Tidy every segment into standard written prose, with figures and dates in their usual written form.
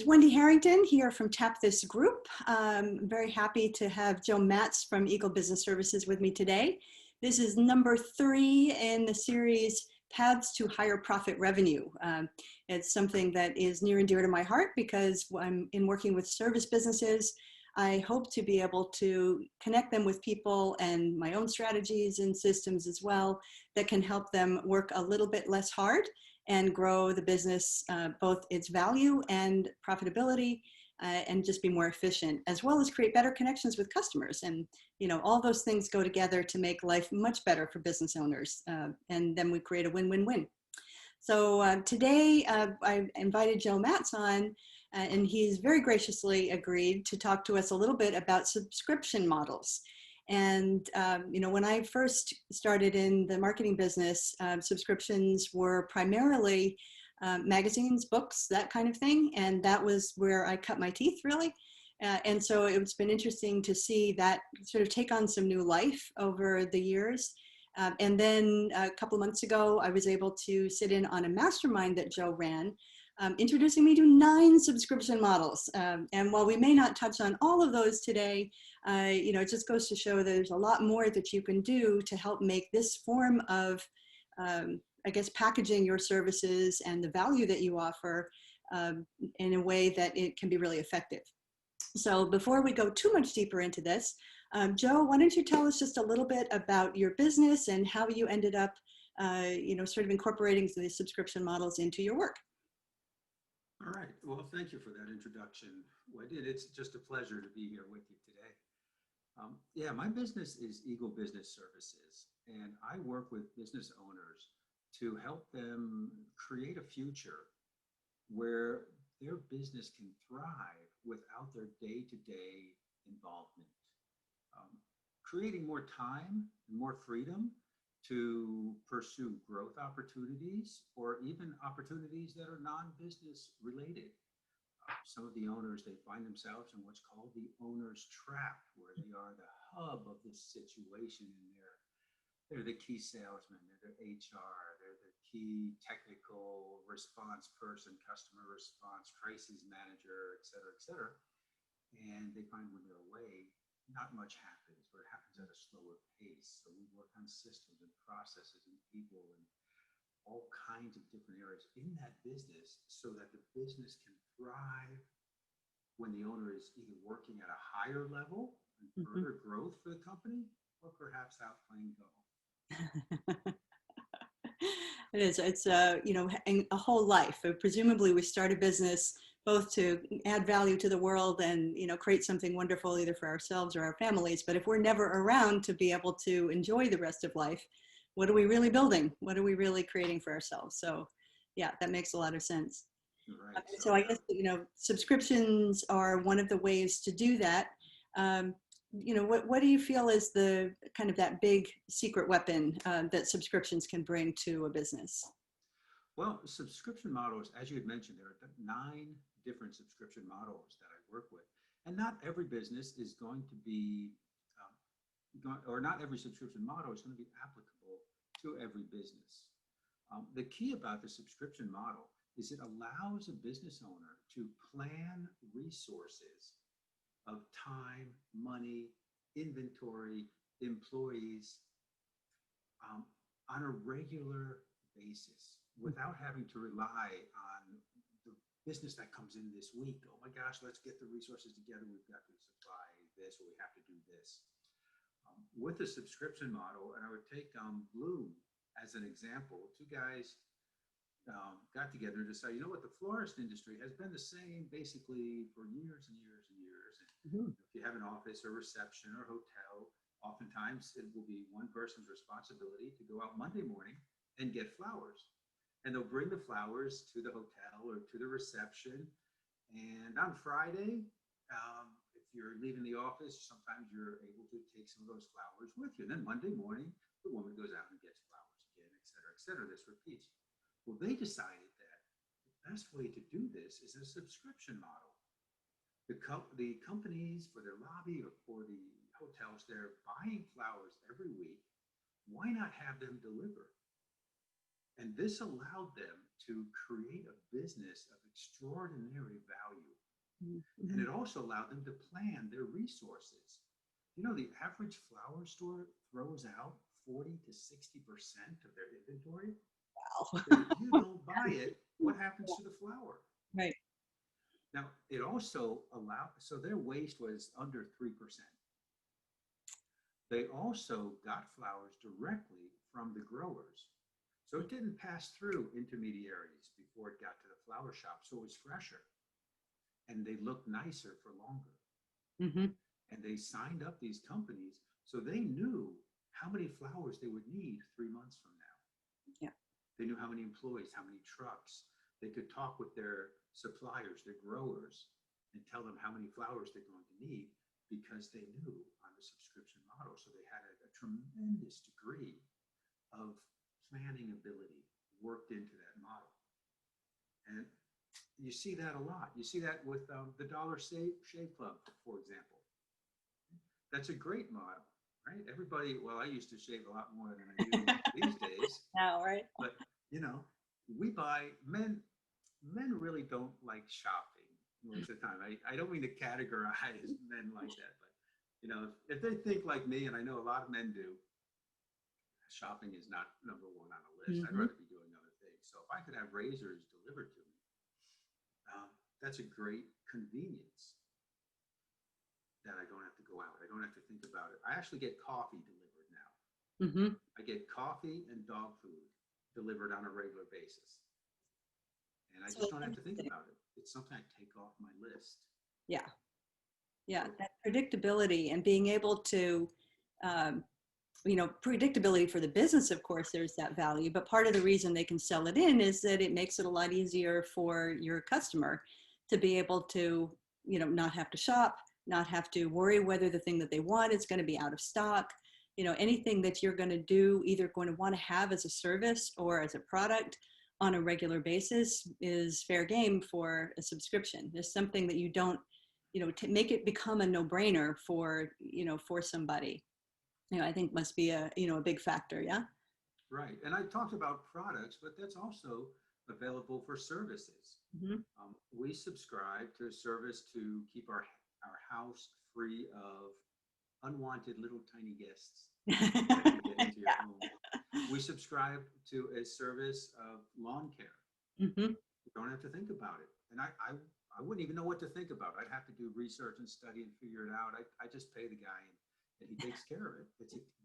Wendy Harrington here from Tap This Group. I'm very happy to have Joe Matz from Eagle Business Services with me today. This is number 3 in the series, Paths to Higher Profit Revenue. It's something that is near and dear to my heart because I'm in working with service businesses. I hope to be able to connect them with people and my own strategies and systems as well that can help them work a little bit less hard and grow the business, both its value and profitability, and just be more efficient, as well as create better connections with customers. And all those things go together to make life much better for business owners. And then we create a win-win-win. So today I invited Joe Matz on, and he's very graciously agreed to talk to us a little bit about subscription models. And when I first started in the marketing business, subscriptions were primarily magazines, books, that kind of thing. And that was where I cut my teeth, really. And so it's been interesting to see that sort of take on some new life over the years. And then a couple of months ago, I was able to sit in on a mastermind that Joe ran, introducing me to 9 subscription models. And while we may not touch on all of those today, it just goes to show that there's a lot more that you can do to help make this form of, packaging your services and the value that you offer in a way that it can be really effective. So before we go too much deeper into this, Joe, why don't you tell us just a little bit about your business and how you ended up, sort of incorporating the subscription models into your work? All right. Well, thank you for that introduction, Wendy. It's just a pleasure to be here with you today. My business is Eagle Business Services, and I work with business owners to help them create a future where their business can thrive without their day-to-day involvement. Creating more time and more freedom to pursue growth opportunities or even opportunities that are non-business related. Some of the owners, they find themselves in what's called the owner's trap, where they are the hub of this situation, and they're the key salesman, they're the HR, they're the key technical response person, customer response, crisis manager, et cetera, and they find when they're away, not much happens, or it happens at a slower pace. So we work on systems and processes and people and all kinds of different areas in that business so that the business can thrive when the owner is either working at a higher level and further growth for the company, or perhaps out playing golf. It is. It's a whole life. Presumably, we start a business both to add value to the world and create something wonderful either for ourselves or our families. But if we're never around to be able to enjoy the rest of life, what are we really building? What are we really creating for ourselves? So, yeah, that makes a lot of sense. Right. So I guess subscriptions are one of the ways to do that. What do you feel is the kind of that big secret weapon that subscriptions can bring to a business? Well, subscription models, as you had mentioned, there are 9 different subscription models that I work with. And not every business is going to be, or not every subscription model is going to be applicable to every business. The key about the subscription model is it allows a business owner to plan resources of time, money, inventory, employees on a regular basis without having to rely on the business that comes in this week. Oh my gosh, let's get the resources together. We've got to supply this, or we have to do this. With the subscription model, and I would take Bloom as an example, 2 guys got together and decided, the florist industry has been the same basically for years and years and years. And if you have an office or reception or hotel, oftentimes it will be one person's responsibility to go out Monday morning and get flowers. And they'll bring the flowers to the hotel or to the reception. And on Friday, if you're leaving the office, sometimes you're able to take some of those flowers with you. And then Monday morning, the woman goes out and gets flowers again, et cetera, et cetera. This repeats. Well, they decided that the best way to do this is a subscription model. The companies for their lobby or for the hotels, they're buying flowers every week. Why not have them deliver? And this allowed them to create a business of extraordinary value. Mm-hmm. And it also allowed them to plan their resources. You know, the average flower store throws out 40 to 60% of their inventory. Wow. And if you don't buy it, what happens to the flower? Right. Now, it also allowed, so their waste was under 3%. They also got flowers directly from the growers. So it didn't pass through intermediaries before it got to the flower shop. So it was fresher and they looked nicer for longer. Mm-hmm. And they signed up these companies so they knew how many flowers they would need 3 months from now. Yeah. They knew how many employees, how many trucks. They could talk with their suppliers, their growers, and tell them how many flowers they're going to need because they knew on the subscription model. So they had a tremendous degree of planning ability worked into that model. And you see that a lot. You see that with the Dollar Shave Club, for example. That's a great model, right? Everybody, well, I used to shave a lot more than I do these days. Now, right? But, you know, we buy, men really don't like shopping most of the time. I don't mean to categorize men like that, but, you know, if they think like me, and I know a lot of men do, shopping is not number one on the list. Mm-hmm. I'd rather be doing other things. So if I could have razors delivered to me, that's a great convenience that I don't have to go out. I don't have to think about it. I actually get coffee delivered now. Mm-hmm. I get coffee and dog food delivered on a regular basis. And I just don't have to think about it. It's something I take off my list. Yeah. Yeah. That predictability and being able to, predictability for the business, of course, there's that value, but part of the reason they can sell it in is that it makes it a lot easier for your customer to be able to, not have to shop, not have to worry whether the thing that they want is going to be out of stock. Anything that you're going to do, either going to want to have as a service or as a product on a regular basis is fair game for a subscription. There's something that you don't, to make it become a no-brainer for, for somebody, I think must be a big factor. Yeah. Right. And I talked about products, but that's also available for services. Mm-hmm. We subscribe to a service to keep our house free of unwanted little tiny guests that can get into your home. We subscribe to a service of lawn care. Mm-hmm. You don't have to think about it. And I wouldn't even know what to think about. I'd have to do research and study and figure it out. I just pay the guy and he takes care of it.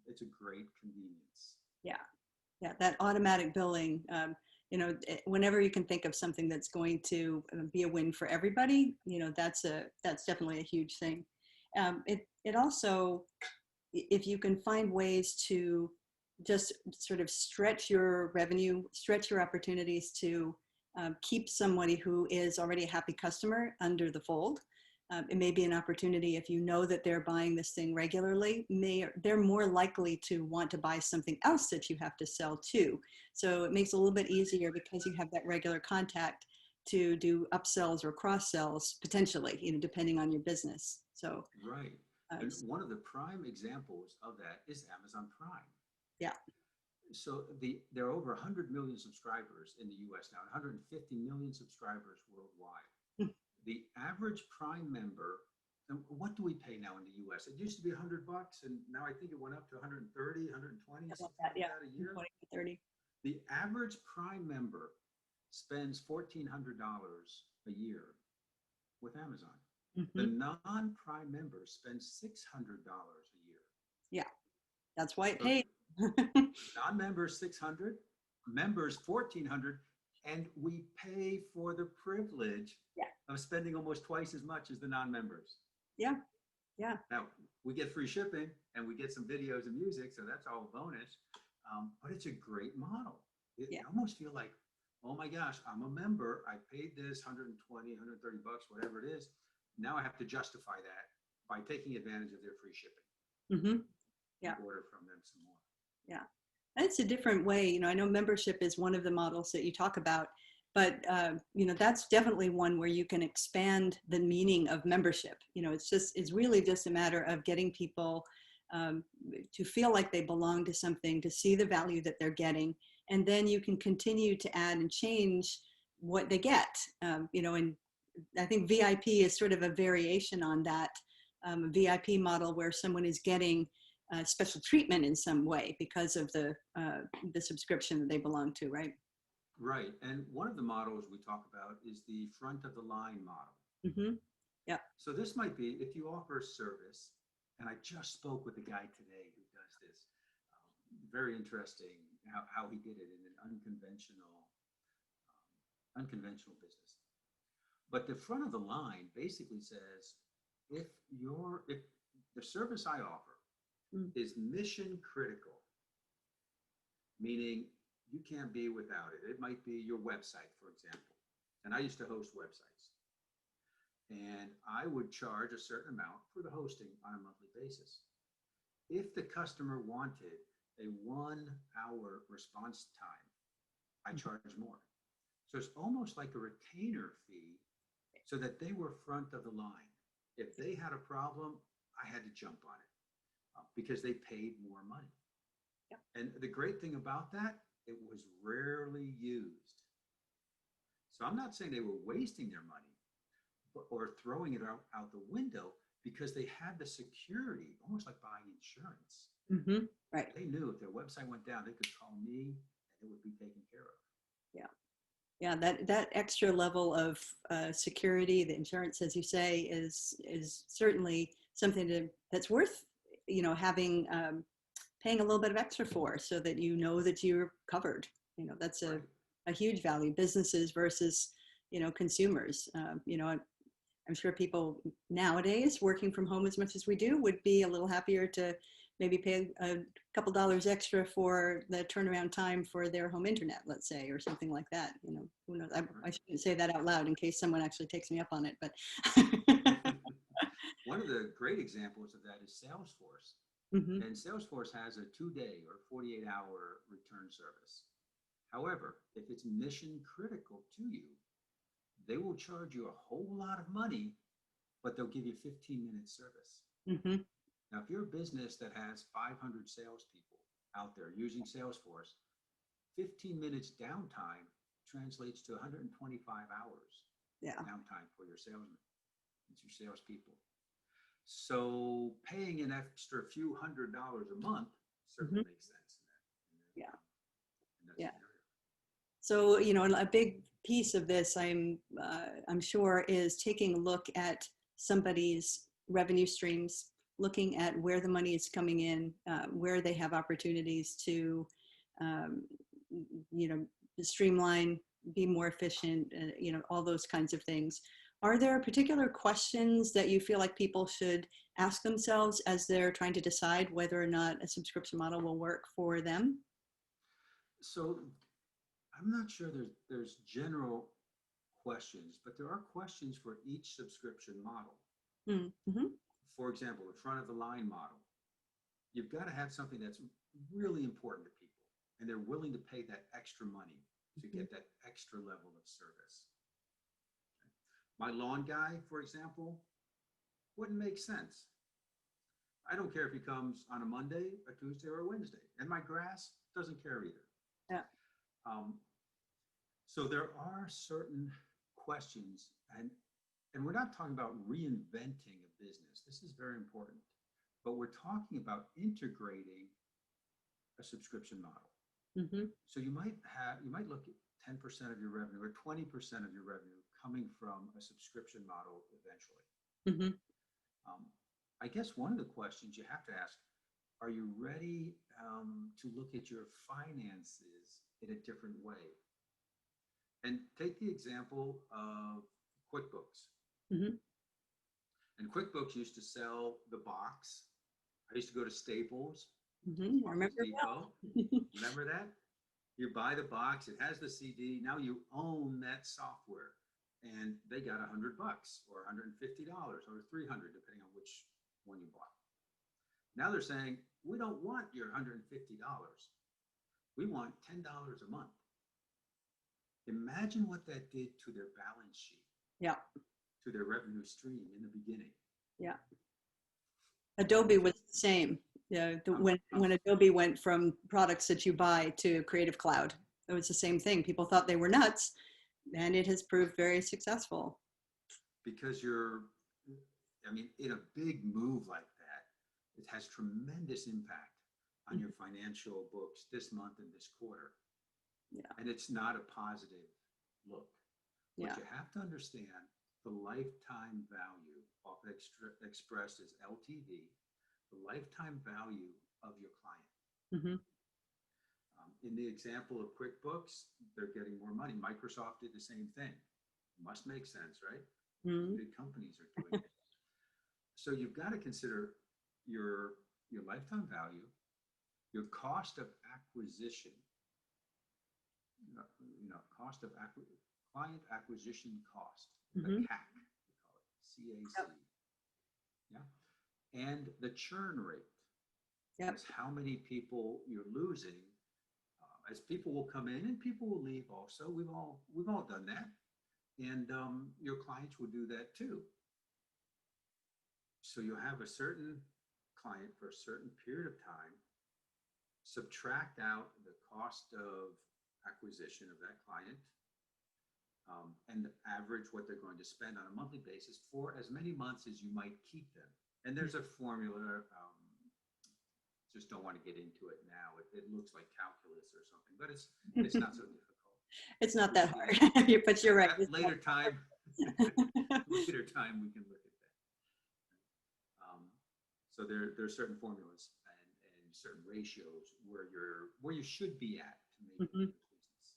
It's a great convenience. Yeah. Yeah. That automatic billing, whenever you can think of something that's going to be a win for everybody, that's definitely a huge thing. It also, if you can find ways to just sort of stretch your revenue, stretch your opportunities to keep somebody who is already a happy customer under the fold. It may be an opportunity if you know that they're buying this thing regularly, they're more likely to want to buy something else that you have to sell too. So it makes it a little bit easier because you have that regular contact to do upsells or cross sells potentially, depending on your business. So right. And one of the prime examples of that is Amazon Prime. Yeah. So there are over 100 million subscribers in the US now, 150 million subscribers worldwide. The average Prime member, and what do we pay now in the US? It used to be $100 and now I think it went up to 130, 120, something like that a year. 20 to 30. The average Prime member spends $1,400 a year with Amazon. Mm-hmm. The non-Prime member spends $600 a year. Yeah, that's why it paid. Non-members $600, members $1,400, and we pay for the privilege of spending almost twice as much as the non-members. Yeah, yeah. Now we get free shipping and we get some videos and music, so that's all bonus. But it's a great model. I almost feel like, oh my gosh, I'm a member. I paid this $120, $130, whatever it is. Now I have to justify that by taking advantage of their free shipping. Mm-hmm. Yeah. Order from them some more. Yeah. And it's a different way. I know membership is one of the models that you talk about, but that's definitely one where you can expand the meaning of membership. It's really just a matter of getting people to feel like they belong to something, to see the value that they're getting, and then you can continue to add and change what they get. You know, and I think VIP is sort of a variation on that, VIP model where someone is getting special treatment in some way because of the subscription that they belong to, right? Right. And one of the models we talk about is the front of the line model. Mm-hmm. Yeah. So this might be if you offer a service, and I just spoke with a guy today who does this. Very interesting how he did it in an unconventional business. But the front of the line basically says, if the service I offer is mission critical, meaning you can't be without it. It might be your website, for example. And I used to host websites. And I would charge a certain amount for the hosting on a monthly basis. If the customer wanted a 1 hour response time, I charge more. So it's almost like a retainer fee so that they were front of the line. If they had a problem, I had to jump on it because they paid more money. Yeah. And the great thing about that, it was rarely used. So I'm not saying they were wasting their money or throwing it out the window because they had the security, almost like buying insurance. Mm-hmm. Right. They knew if their website went down, they could call me and it would be taken care of. Yeah. Yeah, that extra level of security, the insurance, as you say, is certainly something that's worth, you know, having paying a little bit of extra for, so that you know that you're covered. You know, that's a huge value. Businesses versus, you know, consumers. You know, I'm sure people nowadays working from home as much as we do would be a little happier to maybe pay a couple dollars extra for the turnaround time for their home internet, let's say, or something like that. You know, who knows? I shouldn't say that out loud in case someone actually takes me up on it, but. One of the great examples of that is Salesforce. Mm-hmm. And Salesforce has a 2-day or 48-hour return service. However, if it's mission critical to you, they will charge you a whole lot of money, but they'll give you 15-minute service. Mm-hmm. Now, if you're a business that has 500 salespeople out there using Salesforce, 15 minutes downtime translates to 125 hours downtime for your salesmen. It's your salespeople. So paying an extra few $100s a month certainly makes sense in that scenario. So, you know, a big piece of this, I'm sure, is taking a look at somebody's revenue streams, looking at where the money is coming in, where they have opportunities to, you know, streamline, be more efficient, you know, all those kinds of things. Are there particular questions that you feel like people should ask themselves as they're trying to decide whether or not a subscription model will work for them? So I'm not sure there's general questions, but there are questions for each subscription model. Mm-hmm. For example, the front of the line model, you've got to have something that's really important to people, and they're willing to pay that extra money to get that extra level of service. My lawn guy, for example, wouldn't make sense. I don't care if he comes on a Monday, a Tuesday, or a Wednesday. And my grass doesn't care either. Yeah. So there are certain questions, and we're not talking about reinventing a business. This is very important. But we're talking about integrating a subscription model. Mm-hmm. So you might look at 10% of your revenue or 20% of your revenue coming from a subscription model eventually. Mm-hmm. I guess one of the questions you have to ask, are you ready to look at your finances in a different way? And take the example of QuickBooks. Mm-hmm. And QuickBooks used to sell the box. I used to go to Staples. Mm-hmm. I remember Depot. Remember that? You buy the box, it has the CD, now you own that software. And they got $100 or $150 or $300, depending on which one you bought. Now they're saying, we don't want your $150. We want $10 a month. Imagine what that did to their balance sheet. Yeah. To their revenue stream in the beginning. Yeah. Adobe was the same. Yeah, Um, um, when Adobe went from products that you buy to Creative Cloud, it was the same thing. People thought they were nuts, and it has proved very successful. because I mean, in a big move like that, it has tremendous impact on your financial books this month and this quarter. Yeah, And it's not a positive look. What yeah. you have to understand, the lifetime value, often expressed as LTV, the lifetime value of your client. Hmm. In the example of QuickBooks, they're getting more money. Microsoft did the same thing. Must make sense, right? Hmm. Big companies are doing it. So you've got to consider your lifetime value, your cost of acquisition, cost of client acquisition cost, the Hmm. CAC, we call it CAC, yeah, and the churn rate. Yep. That's how many people you're losing. As people will come in and people will leave. Also, we've all done that, and your clients will do that too. So you'll have a certain client for a certain period of time, subtract out the cost of acquisition of that client, and average what they're going to spend on a monthly basis for as many months as you might keep them. And there's a formula. Just don't want to get into it now. It looks like calculus or something, but it's not so difficult. It's not We that can get hard, but you're right. at later time. Later time we can look at that. So there are certain formulas and certain ratios where you should be at to make it Mhm. in business.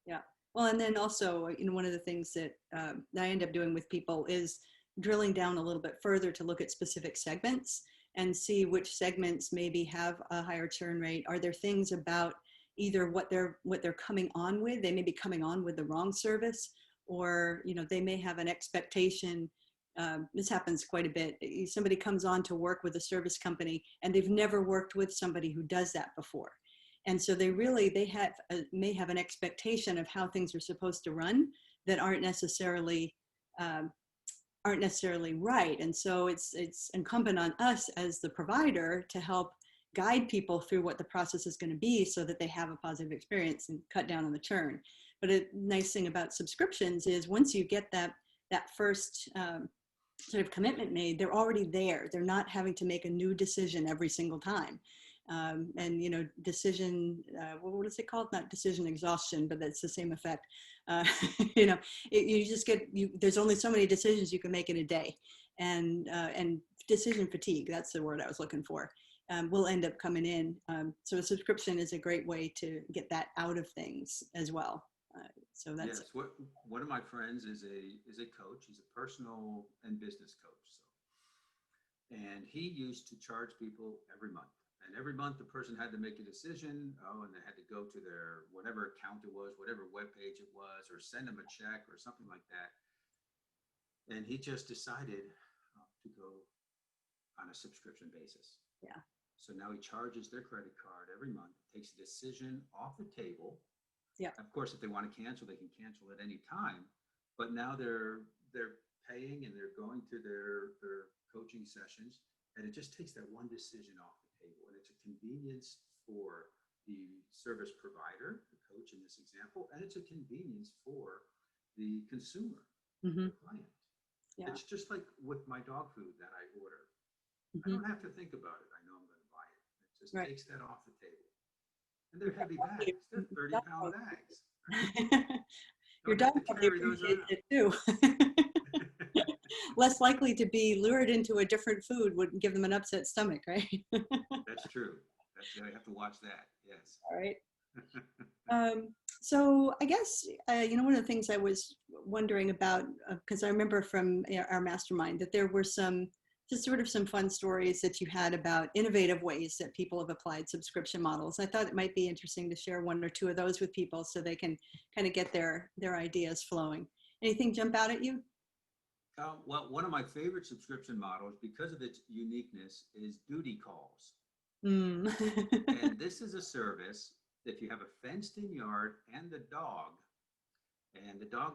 Yeah. Well, and then also, one of the things that I end up doing with people is drilling down a little bit further to look at specific segments and see which segments maybe have a higher churn rate. Are there things about either what they're coming on with? They may be coming on with the wrong service, or they may have an expectation. This happens quite a bit. Somebody comes on to work with a service company, and they've never worked with somebody who does that before. And so may have an expectation of how things are supposed to run that um, aren't necessarily right. And so it's incumbent on us as the provider to help guide people through what the process is going to be so that they have a positive experience and cut down on the churn. But a nice thing about subscriptions is once you get that first sort of commitment made, they're already there. They're not having to make a new decision every single time. And decision, what is it called? Not decision exhaustion, but that's the same effect. uh, you just there's only so many decisions you can make in a day, and decision fatigue, that's the word I was looking for, will end up coming in. So a subscription is a great way to get that out of things as well. So that's Yes, one of my friends is a coach. He's a personal and business coach. And he used to charge people every month. And every month the person had to make a decision. Oh, and they had to go to their whatever account it was, whatever web page it was, or send them a check or something like that. And he just decided to go on a subscription basis. yeah. So now he charges their credit card every month, takes a decision off the table. Yeah. Of course, if they want to cancel, they can cancel at any time. But now they're paying and they're going to their coaching sessions, and it just takes that one decision off the table. And it's a convenience for the service provider, the coach in this example, and it's a convenience for the consumer, Mm-hmm. the client. Yeah. It's just like with my dog food that I order. I Mm-hmm. don't have to think about it. I know I'm going to buy it. It just Right. takes that off the table. And they're heavy bags. They're 30-pound bags. Your Don't have dog to probably carry those appreciates around. it too. Less likely to be lured into a different food would give them an upset stomach, right? That's true. I have to watch that. Yes. All right. So I guess, one of the things I was wondering about, because I remember from our mastermind that there were some fun stories that you had about innovative ways that people have applied subscription models. I thought it might be interesting to share one or two of those with people so they can kind of get their ideas flowing. Anything jump out at you? Well, one of my favorite subscription models, because of its uniqueness, is duty calls. Mm. And this is a service, if you have a fenced-in yard and the dog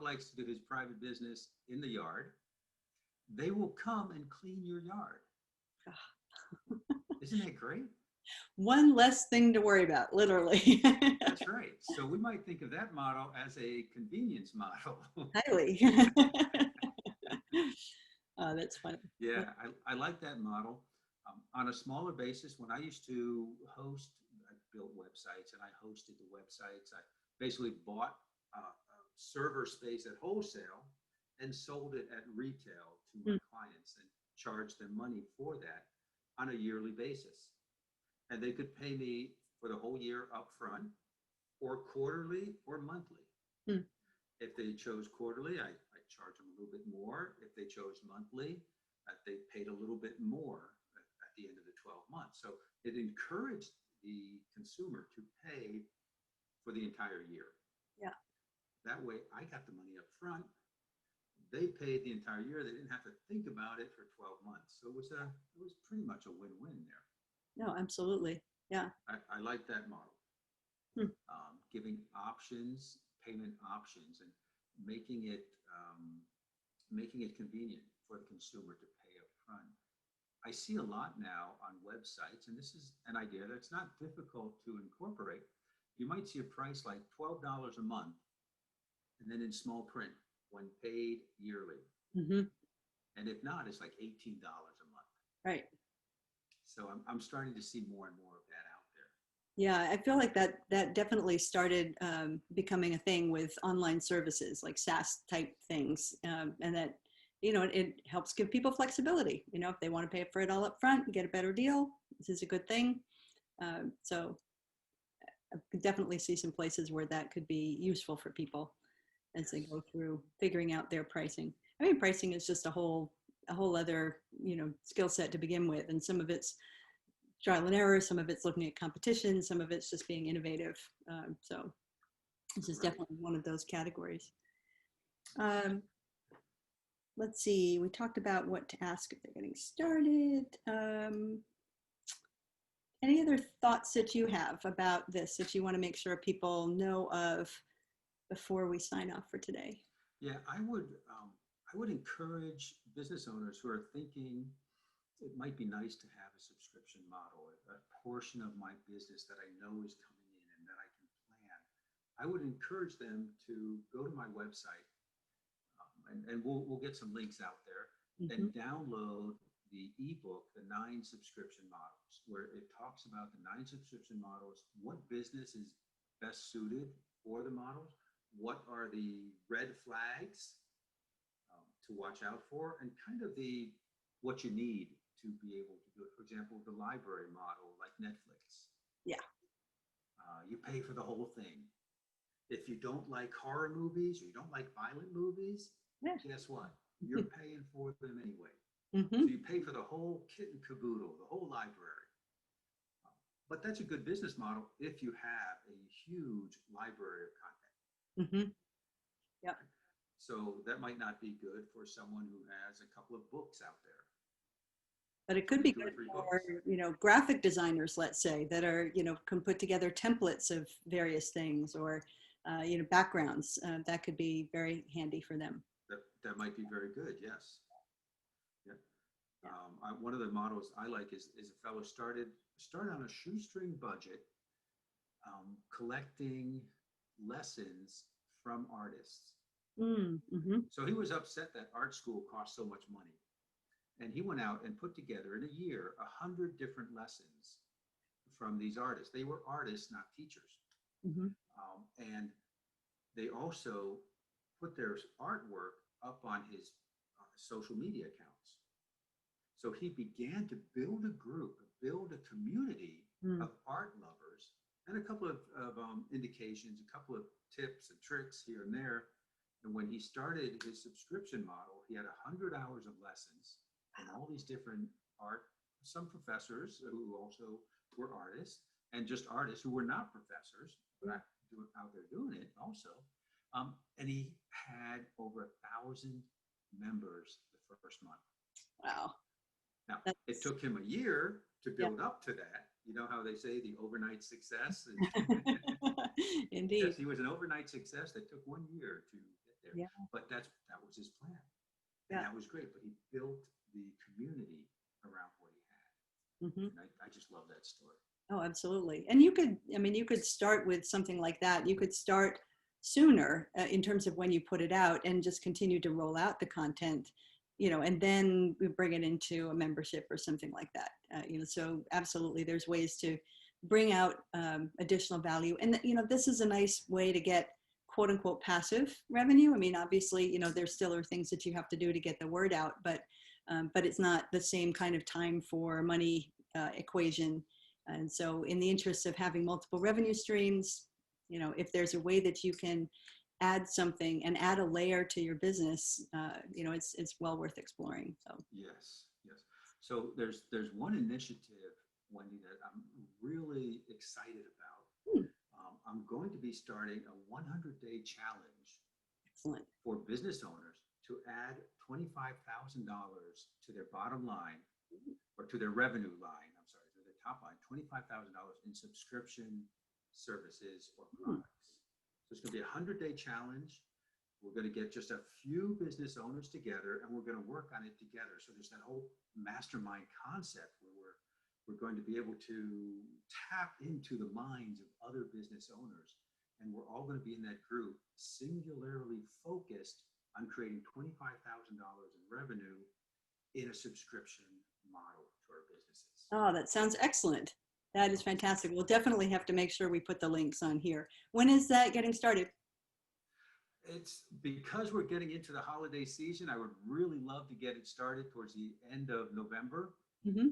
likes to do his private business in the yard, they will come and clean your yard. Isn't that great? One less thing to worry about, literally. That's right. So we might think of that model as a convenience model. Highly. Oh, that's funny. Yeah, I like that model. On a smaller basis, when I used to host, I built websites and I hosted the websites. I basically bought a server space at wholesale and sold it at retail to my Mm, clients and charged them money for that on a yearly basis. And they could pay me for the whole year up front or quarterly or monthly. mm, If they chose quarterly, I charge them a little bit more. If they chose monthly, they paid a little bit more at the end of the 12 months. So it encouraged the consumer to pay for the entire year. yeah. That way, I got the money up front. They paid the entire year. They didn't have to think about it for 12 months. So it was pretty much a win-win there. No, absolutely. Yeah. I like that model. Hmm. Giving options, payment options, and making it making it convenient for the consumer to pay up front. I see a lot now on websites, and this is an idea that's not difficult to incorporate. You might see a price like $12 a month, and then in small print, when paid yearly. Hmm. And if not, it's like $18 a month. Right. So I'm starting to see more and more of that out there. Yeah, I feel like that definitely started becoming a thing with online services like SaaS type things, and that it helps give people flexibility. If they want to pay for it all up front and get a better deal, this is a good thing. So I could definitely see some places where that could be useful for people as they Yes. go through figuring out their pricing. I mean, pricing is just a whole other skill set to begin with, and some of it's trial and error, some of it's looking at competition, some of it's just being innovative. So this is Right. definitely one of those categories. Um, let's see, we talked about what to ask if they're getting started. Any other thoughts that you have about this that you want to make sure people know of before we sign off for today? Yeah, I would encourage business owners who are thinking it might be nice to have a subscription model, a portion of my business that I know is coming in and that I can plan. I would encourage them to go to my website, and we'll get some links out there, Mm-hmm. and download the ebook, The 9 Subscription Models, where it talks about the 9 subscription models, what business is best suited for the models, what are the red flags to watch out for, and kind of what you need to be able to do it. For example, the library model, like Netflix. Yeah. You pay for the whole thing. If you don't like horror movies or you don't like violent movies, Yeah. guess what? You're paying for them anyway. Mm-hmm. So you pay for the whole kit and caboodle, the whole library. But that's a good business model if you have a huge library of content. Mm-hmm. Yeah. So that might not be good for someone who has a couple of books out there. But it could Only be 2 or good 3 for, books. graphic designers, let's say, that are, can put together templates of various things or, backgrounds. That could be very handy for them. That might be very good. Yes. Yeah. Yeah. One of the models I like is a fellow started on a shoestring budget, collecting lessons from artists. Mm-hmm. So he was upset that art school cost so much money. And he went out and put together in a year 100 different lessons from these artists. They were artists, not teachers. Mm-hmm. And they also put their artwork up on his social media accounts. So he began to build a group, build a community of art lovers, and a couple of indications, a couple of tips and tricks here and there. And when he started his subscription model, he had 100 hours of lessons and all these different art, some professors who also were artists, and just artists who were not professors, but out there doing it also. And he had over 1,000 members the first month. Wow. Now, it took him a year to build up to that. You know how they say the overnight success? Indeed. Yes, he was an overnight success that took 1 year to get there. Yeah. But that was his plan. And that was great. But he built the community around what he had. Mhm. And I just love that story. Oh, absolutely. And you could, I mean, you could start with something like that. You could start sooner in terms of when you put it out and just continue to roll out the content, and then we bring it into a membership or something like that. So absolutely, there's ways to bring out additional value. And, this is a nice way to get quote unquote passive revenue. I mean, obviously, there still are things that you have to do to get the word out, but it's not the same kind of time for money equation. And so in the interest of having multiple revenue streams, if there's a way that you can add something and add a layer to your business, it's well worth exploring. So Yes, yes. So there's one initiative, Wendy, that I'm really excited about. hmm, I'm going to be starting a 100-day challenge excellent. for business owners to add $25,000 to their bottom line, or to their revenue line, I'm sorry, to their top line, $25,000 in subscription services or Hmm, products. So it's going to be a 100-day challenge. We're going to get just a few business owners together and we're going to work on it together. So there's that whole mastermind concept where we're going to be able to tap into the minds of other business owners. And we're all going to be in that group singularly focused on creating $25,000 in revenue in a subscription model to our businesses. Oh, that sounds excellent. That is fantastic. We'll definitely have to make sure we put the links on here. When is that getting started? It's because we're getting into the holiday season. I would really love to get it started towards the end of November. Hmm.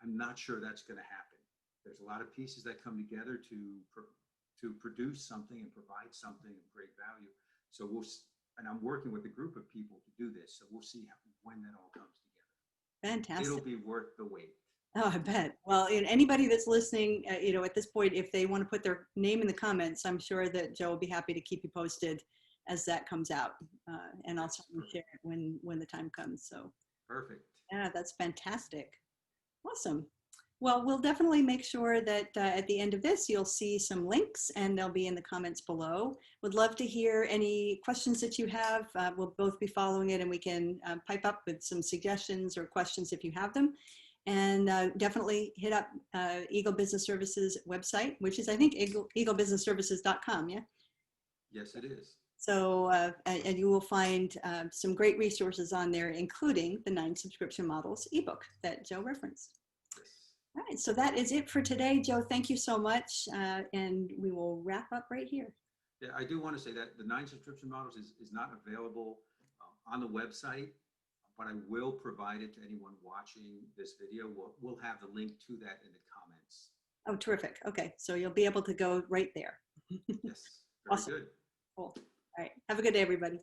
I'm not sure that's going to happen. There's a lot of pieces that come together to produce something and provide something of great value. So and I'm working with a group of people to do this. So we'll see when that all comes together. It'll Fantastic. be worth the wait. Oh, I bet. Well, anybody that's listening, at this point, if they want to put their name in the comments, I'm sure that Joe will be happy to keep you posted as that comes out. And I'll certainly share it when the time comes. So Perfect. yeah, that's fantastic. Awesome. Well, we'll definitely make sure that at the end of this, you'll see some links and they'll be in the comments below. Would love to hear any questions that you have. We'll both be following it and we can pipe up with some suggestions or questions if you have them. And definitely hit up Eagle Business Services website, which is, I think, eaglebusinessservices.com. Yeah. Yes, it is. So, and you will find some great resources on there, including the 9 subscription models ebook that Joe referenced. Yes. All right, so that is it for today. Joe, thank you so much. And we will wrap up right here. Yeah, I do want to say that the 9 subscription models is not available on the website, but I will provide it to anyone watching this video. We'll have the link to that in the comments. Oh, terrific. Okay, so you'll be able to go right there. Yes, very Awesome. good. Cool. All right, have a good day, everybody.